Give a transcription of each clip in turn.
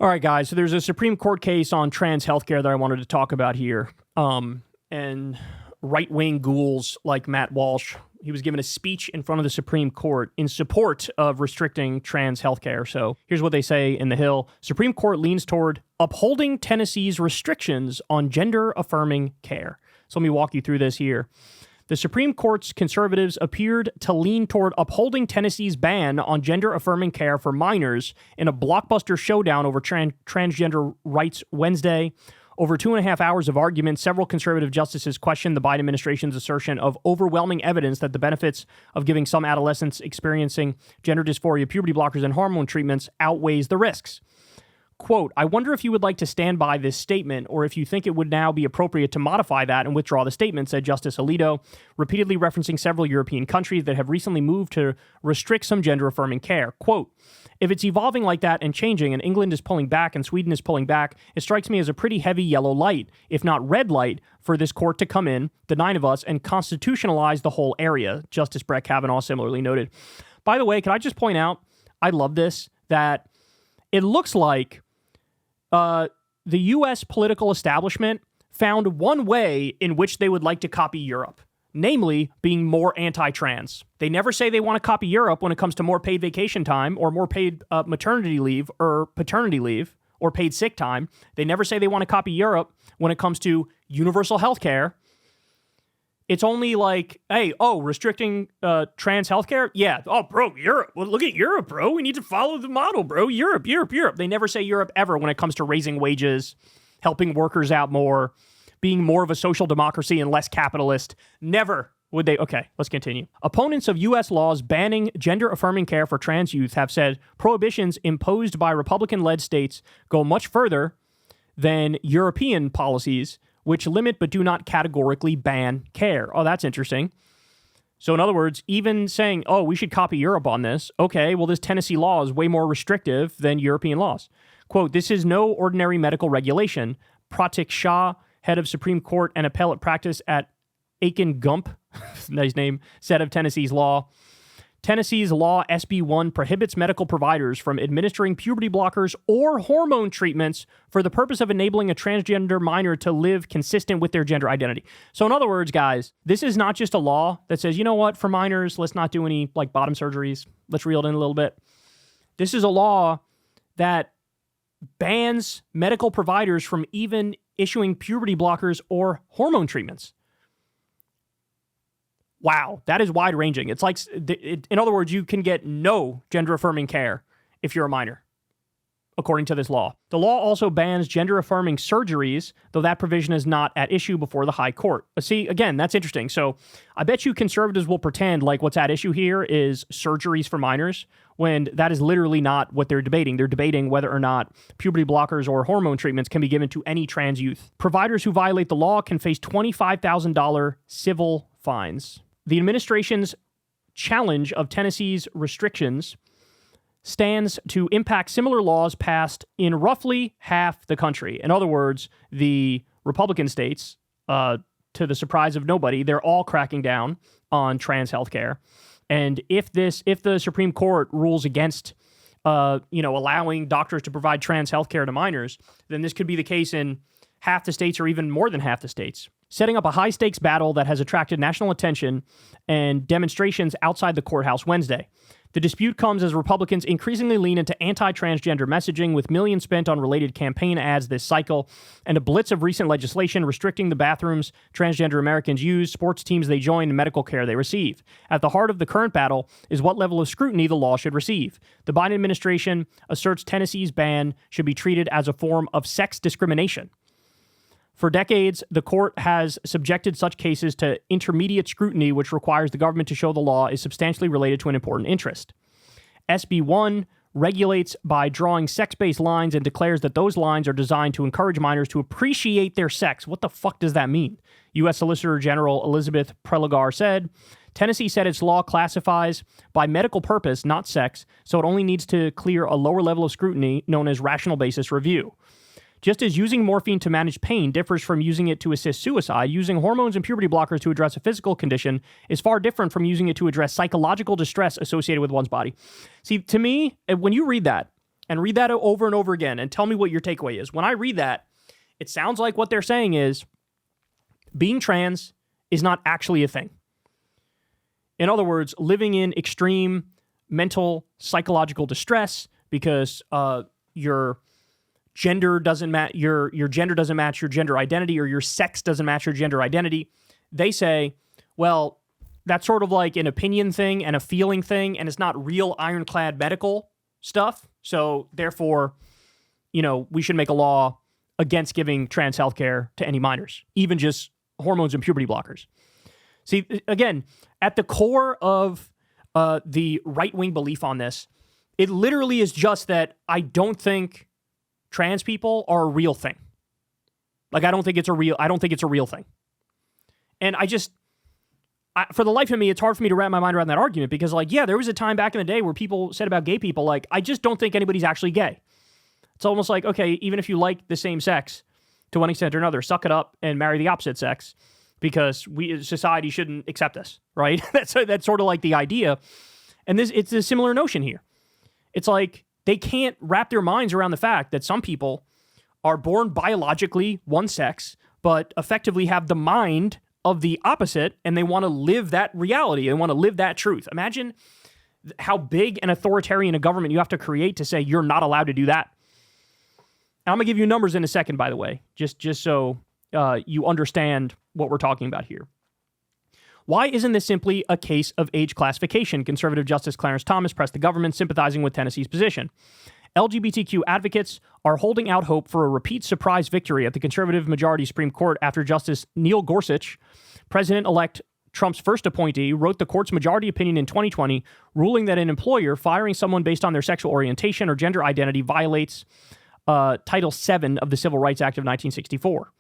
All right, guys. So there's a Supreme Court case on trans healthcare that I wanted to talk about here. And right-wing ghouls like Matt Walsh, he was given a speech in front of the Supreme Court in support of restricting trans healthcare. So here's what they say in the Hill. Supreme Court leans toward upholding Tennessee's restrictions on gender-affirming care. So let me walk you through this here. The Supreme Court's conservatives appeared to lean toward upholding Tennessee's ban on gender-affirming care for minors in a blockbuster showdown over transgender rights Wednesday. Over 2.5 hours of argument, several conservative justices questioned the Biden administration's assertion of overwhelming evidence that the benefits of giving some adolescents experiencing gender dysphoria puberty blockers and hormone treatments outweighs the risks. Quote, I wonder if you would like to stand by this statement or if you think it would now be appropriate to modify that and withdraw the statement, said Justice Alito, repeatedly referencing several European countries that have recently moved to restrict some gender-affirming care. Quote, if it's evolving like that and changing and England is pulling back and Sweden is pulling back, it strikes me as a pretty heavy yellow light, if not red light, for this court to come in, the 9 of us, and constitutionalize the whole area, Justice Brett Kavanaugh similarly noted. By the way, can I just point out, I love this, that it looks like the U.S. political establishment found one way in which they would like to copy Europe, namely being more anti-trans. They never say they want to copy Europe when it comes to more paid vacation time or more paid maternity leave or paternity leave or paid sick time. They never say they want to copy Europe when it comes to universal health care. It's only like, hey, restricting trans healthcare? Yeah. Oh, bro, Europe. Well, look at Europe, bro. We need to follow the model, bro. Europe. They never say Europe ever when it comes to raising wages, helping workers out more, being more of a social democracy and less capitalist. Never would they. Okay, let's continue. Opponents of U.S. laws banning gender-affirming care for trans youth have said prohibitions imposed by Republican-led states go much further than European policies, which limit but do not categorically ban care. Oh, that's interesting. So in other words, even saying, we should copy Europe on this, okay, well, this Tennessee law is way more restrictive than European laws. Quote, this is no ordinary medical regulation. Pratik Shah, head of Supreme Court and appellate practice at Aiken Gump, nice name, said of Tennessee's law. Tennessee's law SB 1 prohibits medical providers from administering puberty blockers or hormone treatments for the purpose of enabling a transgender minor to live consistent with their gender identity. So in other words, guys, this is not just a law that says, you know what, for minors, let's not do any bottom surgeries. Let's reel it in a little bit. This is a law that bans medical providers from even issuing puberty blockers or hormone treatments. Wow, that is wide-ranging. It's like, in other words, you can get no gender-affirming care if you're a minor, according to this law. The law also bans gender-affirming surgeries, though that provision is not at issue before the High Court. See, again, that's interesting. So I bet you conservatives will pretend like what's at issue here is surgeries for minors, when that is literally not what they're debating. They're debating whether or not puberty blockers or hormone treatments can be given to any trans youth. Providers who violate the law can face $25,000 civil fines. The administration's challenge of Tennessee's restrictions stands to impact similar laws passed in roughly half the country. In other words, the Republican states, to the surprise of nobody, they're all cracking down on trans healthcare. And if the Supreme Court rules against, allowing doctors to provide trans healthcare to minors, then this could be the case in half the states or even more than half the states, setting up a high-stakes battle that has attracted national attention and demonstrations outside the courthouse Wednesday. The dispute comes as Republicans increasingly lean into anti-transgender messaging, with millions spent on related campaign ads this cycle, and a blitz of recent legislation restricting the bathrooms transgender Americans use, sports teams they join, and medical care they receive. At the heart of the current battle is what level of scrutiny the law should receive. The Biden administration asserts Tennessee's ban should be treated as a form of sex discrimination. For decades, the court has subjected such cases to intermediate scrutiny, which requires the government to show the law is substantially related to an important interest. SB 1 regulates by drawing sex-based lines and declares that those lines are designed to encourage minors to appreciate their sex. What the fuck does that mean? U.S. Solicitor General Elizabeth Prelogar said, Tennessee said its law classifies by medical purpose, not sex, so it only needs to clear a lower level of scrutiny known as rational basis review. Just as using morphine to manage pain differs from using it to assist suicide, using hormones and puberty blockers to address a physical condition is far different from using it to address psychological distress associated with one's body. See, to me, when you read that, and read that over and over again and tell me what your takeaway is. When I read that, it sounds like what they're saying is being trans is not actually a thing. In other words, living in extreme mental, psychological distress because your gender doesn't match your gender doesn't match your gender identity, or your sex doesn't match your gender identity. They say, well, that's sort of like an opinion thing and a feeling thing, and it's not real ironclad medical stuff. So therefore, we should make a law against giving trans healthcare to any minors, even just hormones and puberty blockers. See, again, at the core of the right-wing belief on this, it literally is just that I don't think trans people are a real thing. Like, I don't think it's a real thing. And for the life of me, it's hard for me to wrap my mind around that argument because, there was a time back in the day where people said about gay people, I just don't think anybody's actually gay. It's almost like, okay, even if you like the same sex to one extent or another, suck it up and marry the opposite sex because society shouldn't accept us, right? That's sort of like the idea. And it's a similar notion here. It's like they can't wrap their minds around the fact that some people are born biologically one sex, but effectively have the mind of the opposite, and they want to live that reality and want to live that truth. Imagine how big and authoritarian a government you have to create to say you're not allowed to do that. And I'm going to give you numbers in a second, by the way, just so you understand what we're talking about here. Why isn't this simply a case of age classification? Conservative Justice Clarence Thomas pressed the government, sympathizing with Tennessee's position. LGBTQ advocates are holding out hope for a repeat surprise victory at the conservative majority Supreme Court after Justice Neil Gorsuch, President-elect Trump's first appointee, wrote the court's majority opinion in 2020, ruling that an employer firing someone based on their sexual orientation or gender identity violates Title VII of the Civil Rights Act of 1964.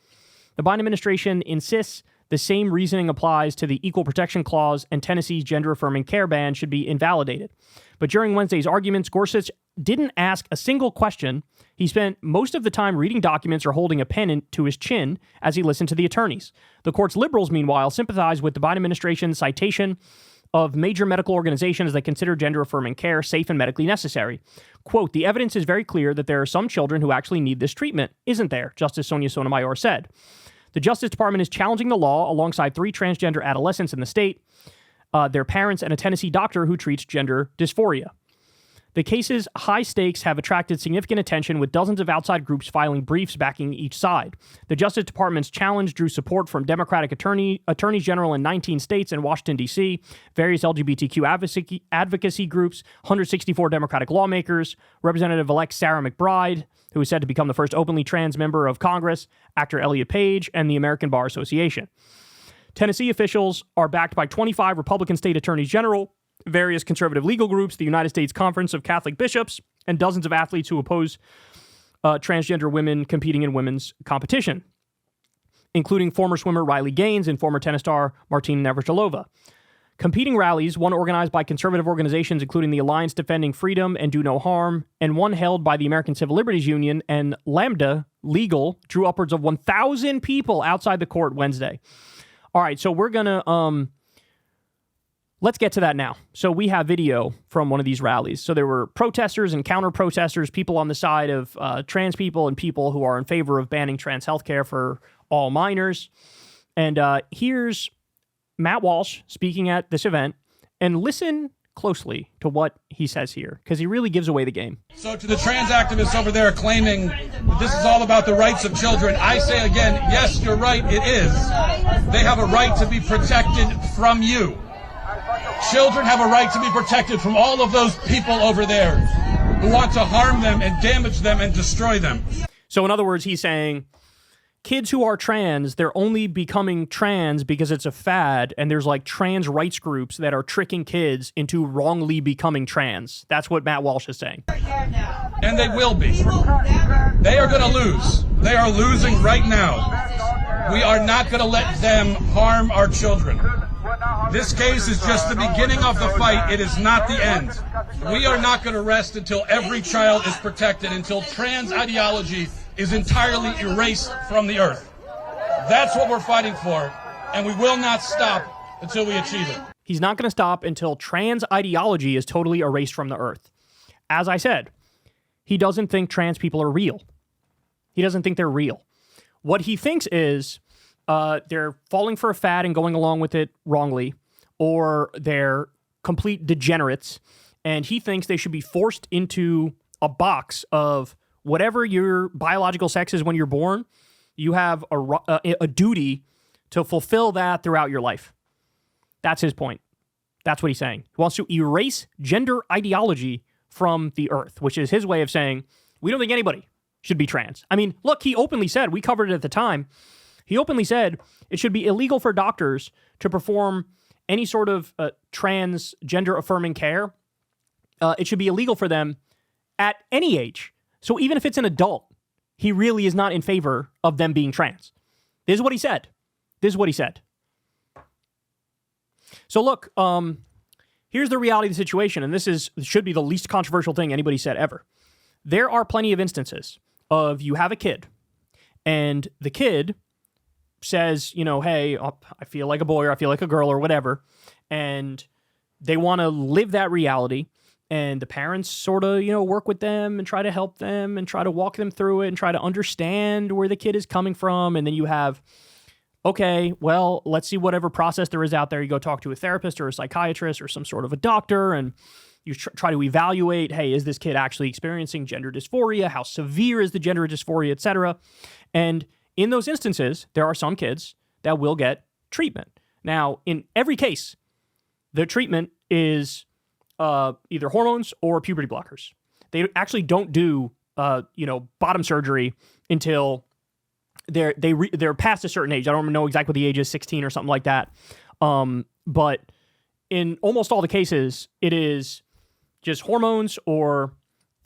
The Biden administration insists the same reasoning applies to the Equal Protection Clause, and Tennessee's gender-affirming care ban should be invalidated. But during Wednesday's arguments, Gorsuch didn't ask a single question. He spent most of the time reading documents or holding a pen to his chin as he listened to the attorneys. The court's liberals, meanwhile, sympathized with the Biden administration's citation of major medical organizations that consider gender-affirming care safe and medically necessary. Quote, "The evidence is very clear that there are some children who actually need this treatment, isn't there?" Justice Sonia Sotomayor said. The Justice Department is challenging the law alongside 3 transgender adolescents in the state, their parents, and a Tennessee doctor who treats gender dysphoria. The case's high stakes have attracted significant attention, with dozens of outside groups filing briefs backing each side. The Justice Department's challenge drew support from Democratic attorneys general in 19 states and Washington, D.C., various LGBTQ advocacy groups, 164 Democratic lawmakers, Representative-elect Sarah McBride, who is said to become the first openly trans member of Congress, actor Elliot Page, and the American Bar Association. Tennessee officials are backed by 25 Republican state attorneys general, various conservative legal groups, the United States Conference of Catholic Bishops, and dozens of athletes who oppose transgender women competing in women's competition, including former swimmer Riley Gaines and former tennis star Martina Navratilova. Competing rallies, one organized by conservative organizations including the Alliance Defending Freedom and Do No Harm, and one held by the American Civil Liberties Union and Lambda Legal, drew upwards of 1,000 people outside the court Wednesday. All right, so we're going to... Let's get to that now. So we have video from one of these rallies. So there were protesters and counter-protesters, people on the side of trans people and people who are in favor of banning trans healthcare for all minors. And here's Matt Walsh speaking at this event. And listen closely to what he says here, because he really gives away the game. So to the trans activists over there claiming that this is all about the rights of children, I say again, yes, you're right, it is. They have a right to be protected from you. Children have a right to be protected from all of those people over there who want to harm them and damage them and destroy them. So in other words, he's saying kids who are trans, they're only becoming trans because it's a fad, and there's like trans rights groups that are tricking kids into wrongly becoming trans. That's what Matt Walsh is saying. And they will be. They are going to lose. They are losing right now. We are not going to let them harm our children. This case is just the beginning of the fight. It is not the end. We are not going to rest until every child is protected, until trans ideology is entirely erased from the earth. That's what we're fighting for, and we will not stop until we achieve it. He's not going to stop until trans ideology is totally erased from the earth. As I said, he doesn't think trans people are real. He doesn't think they're real. What he thinks is they're falling for a fad and going along with it wrongly, or they're complete degenerates, and he thinks they should be forced into a box of whatever your biological sex is when you're born. You have a duty to fulfill that throughout your life. That's his point. That's what he's saying. He wants to erase gender ideology from the earth, which is his way of saying, we don't think anybody should be trans. I mean, look, he openly said, we covered it at the time, he openly said it should be illegal for doctors to perform any sort of trans gender affirming care. It should be illegal for them at any age. So even if it's an adult, he really is not in favor of them being trans. This is what he said. This is what he said. So look, here's the reality of the situation, and this should be the least controversial thing anybody said ever. There are plenty of instances of you have a kid, and the kid says, hey, I feel like a boy or I feel like a girl or whatever, and they want to live that reality, and the parents sort of, work with them and try to help them and try to walk them through it and try to understand where the kid is coming from, and then you have, okay, well, let's see whatever process there is out there. You go talk to a therapist or a psychiatrist or some sort of a doctor, and you try to evaluate, hey, is this kid actually experiencing gender dysphoria? How severe is the gender dysphoria, etc.? And in those instances, there are some kids that will get treatment. Now, in every case, the treatment is either hormones or puberty blockers. They actually don't do, bottom surgery until they're past a certain age. I don't know exactly what the age is, 16 or something like that. But in almost all the cases, it is just hormones or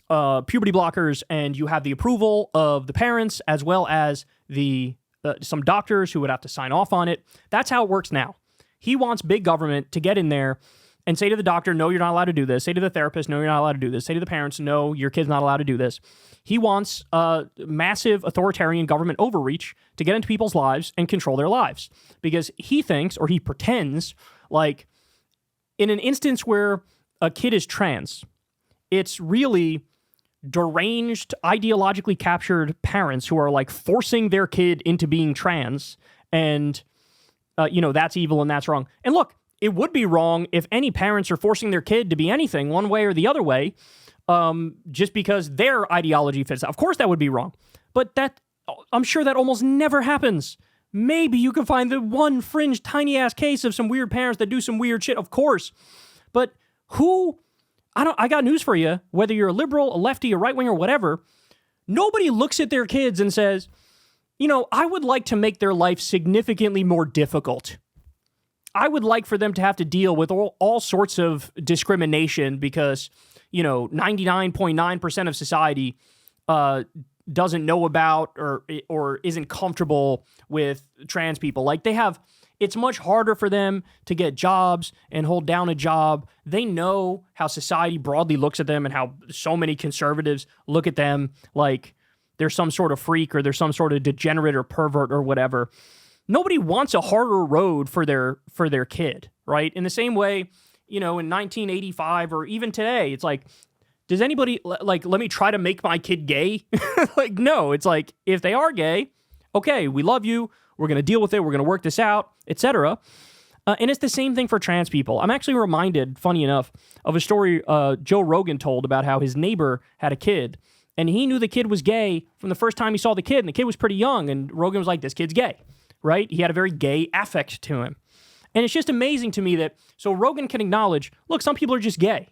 puberty blockers, and you have the approval of the parents as well as the some doctors who would have to sign off on it. That's how it works now. He wants big government to get in there and say to the doctor, no, you're not allowed to do this. Say to the therapist, no, you're not allowed to do this. Say to the parents, no, your kid's not allowed to do this. He wants massive authoritarian government overreach to get into people's lives and control their lives, because he thinks, or he pretends, like in an instance where a kid is trans, it's really deranged, ideologically captured parents who are like forcing their kid into being trans, and that's evil and that's wrong. And look, it would be wrong if any parents are forcing their kid to be anything one way or the other way, just because their ideology fits. Of course that would be wrong, but I'm sure that almost never happens. Maybe you can find the one fringe tiny ass case of some weird parents that do some weird shit, of course, but I got news for you. Whether you're a liberal, a lefty, a right winger, whatever, nobody looks at their kids and says, I would like to make their life significantly more difficult. I would like for them to have to deal with all sorts of discrimination because, 99.9% of society doesn't know about or isn't comfortable with trans people. Like it's much harder for them to get jobs and hold down a job. They know how society broadly looks at them and how so many conservatives look at them like they're some sort of freak or they're some sort of degenerate or pervert or whatever. Nobody wants a harder road for their kid, right? In the same way, in 1985 or even today, it's like, does anybody let me try to make my kid gay? Like, no, it's like, if they are gay, okay, we love you. We're going to deal with it. We're going to work this out, etc. And it's the same thing for trans people. I'm actually reminded, funny enough, of a story Joe Rogan told about how his neighbor had a kid, and he knew the kid was gay from the first time he saw the kid, and the kid was pretty young, and Rogan was like, this kid's gay, right? He had a very gay affect to him. And it's just amazing to me so Rogan can acknowledge, look, some people are just gay.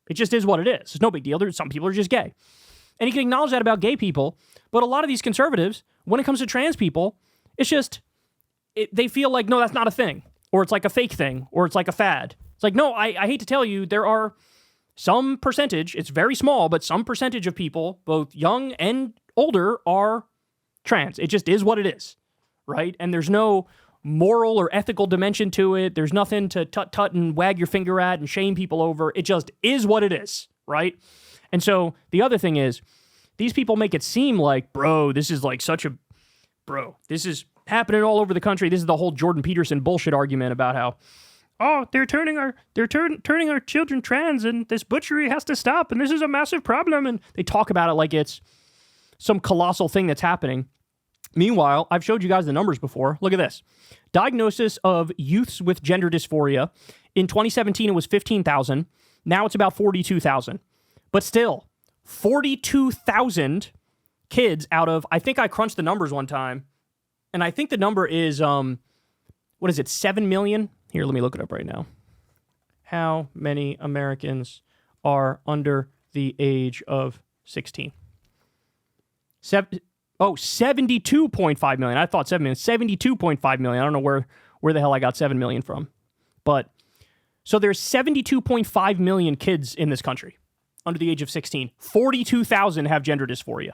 It just is what it is. It's no big deal. Some people are just gay. And he can acknowledge that about gay people, but a lot of these conservatives, when it comes to trans people, it's just, they feel like, no, that's not a thing, or it's like a fake thing, or it's like a fad. It's like, no, I hate to tell you, there are some percentage, it's very small, but some percentage of people, both young and older, are trans. It just is what it is, right? And there's no moral or ethical dimension to it. There's nothing to tut and wag your finger at and shame people over. It just is what it is, right? And so the other thing is, these people make it seem like, this is like this is happening all over the country. This is the whole Jordan Peterson bullshit argument about oh, they're turning our children trans, and this butchery has to stop, and this is a massive problem. And they talk about it like it's some colossal thing that's happening. Meanwhile, I've showed you guys the numbers before. Look at this. Diagnosis of youths with gender dysphoria. In 2017, it was 15,000. Now it's about 42,000. But still, 42,000 kids out of, I think I crunched the numbers one time, and I think the number is, 7 million? Here, let me look it up right now. How many Americans are under the age of 16? 72.5 million. I thought 7 million. 72.5 million. I don't know where the hell I got 7 million from. But, so there's 72.5 million kids in this country under the age of 16. 42,000 have gender dysphoria.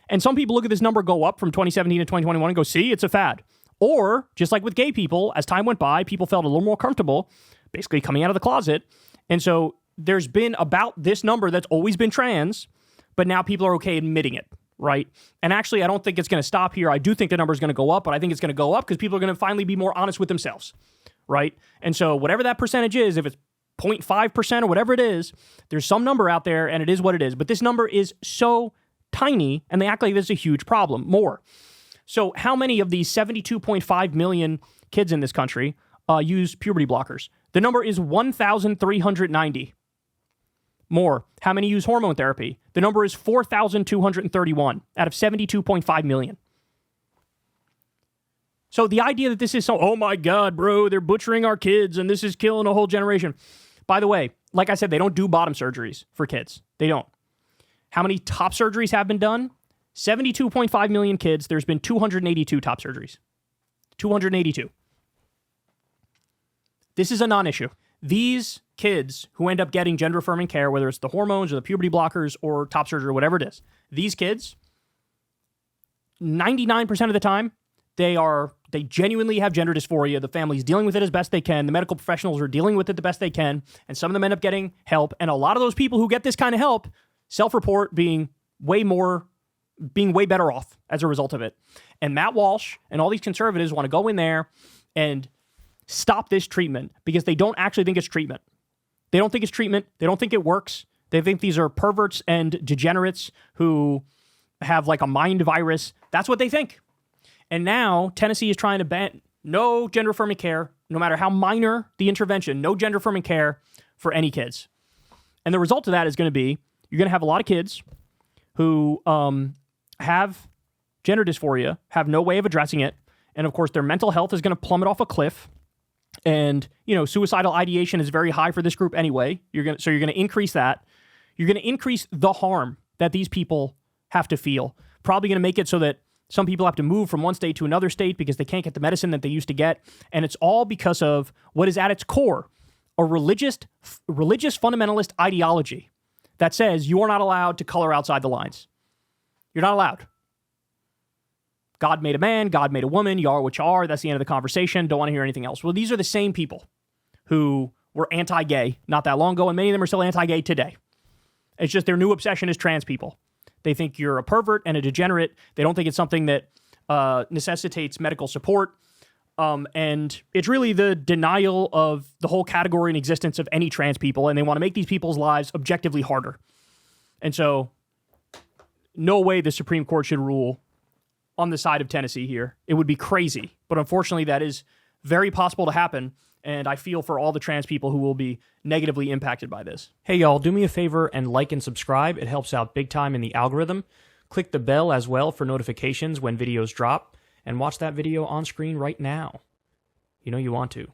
And some people look at this number go up from 2017 to 2021 and go, see, it's a fad. Or, just like with gay people, as time went by, people felt a little more comfortable basically coming out of the closet. And so there's been about this number that's always been trans, but now people are okay admitting it, right? And actually, I don't think it's going to stop here. I do think the number is going to go up, but I think it's going to go up because people are going to finally be more honest with themselves, right? And so whatever that percentage is, if it's 0.5% or whatever it is, there's some number out there and it is what it is. But this number is so tiny and they act like this is a huge problem. More. So how many of these 72.5 million kids in this country use puberty blockers? The number is 1,390. More. How many use hormone therapy? The number is 4,231 out of 72.5 million. So the idea that this is so, oh my God, bro, they're butchering our kids and this is killing a whole generation. By the way, like I said, they don't do bottom surgeries for kids. They don't. How many top surgeries have been done? 72.5 million kids. There's been 282 top surgeries. 282. This is a non-issue. These kids who end up getting gender-affirming care, whether it's the hormones or the puberty blockers or top surgery or whatever it is, these kids, 99% of the time, they genuinely have gender dysphoria. The family's dealing with it as best they can. The medical professionals are dealing with it the best they can. And some of them end up getting help. And a lot of those people who get this kind of help self-report being way better off as a result of it. And Matt Walsh and all these conservatives want to go in there and stop this treatment because they don't actually think it's treatment. They don't think it's treatment. They don't think it works. They think these are perverts and degenerates who have like a mind virus. That's what they think. And now Tennessee is trying to ban no gender affirming care, no matter how minor the intervention, no gender affirming care for any kids. And the result of that is going to be you're going to have a lot of kids who have gender dysphoria, have no way of addressing it. And of course, their mental health is going to plummet off a cliff. And, suicidal ideation is very high for this group anyway. You're going to increase that. You're going to increase the harm that these people have to feel. Probably going to make it so that some people have to move from one state to another state because they can't get the medicine that they used to get. And it's all because of what is at its core, a religious fundamentalist ideology that says you are not allowed to color outside the lines. You're not allowed. God made a man, God made a woman, you are what you are. That's the end of the conversation. Don't want to hear anything else. Well, these are the same people who were anti-gay not that long ago, and many of them are still anti-gay today. It's just their new obsession is trans people. They think you're a pervert and a degenerate. They don't think it's something that necessitates medical support. And it's really the denial of the whole category and existence of any trans people, and they want to make these people's lives objectively harder. And so, no way the Supreme Court should rule on the side of Tennessee here. It would be crazy. But unfortunately, that is very possible to happen. And I feel for all the trans people who will be negatively impacted by this. Hey, y'all, do me a favor and like and subscribe. It helps out big time in the algorithm. Click the bell as well for notifications when videos drop. And watch that video on screen right now. You know you want to.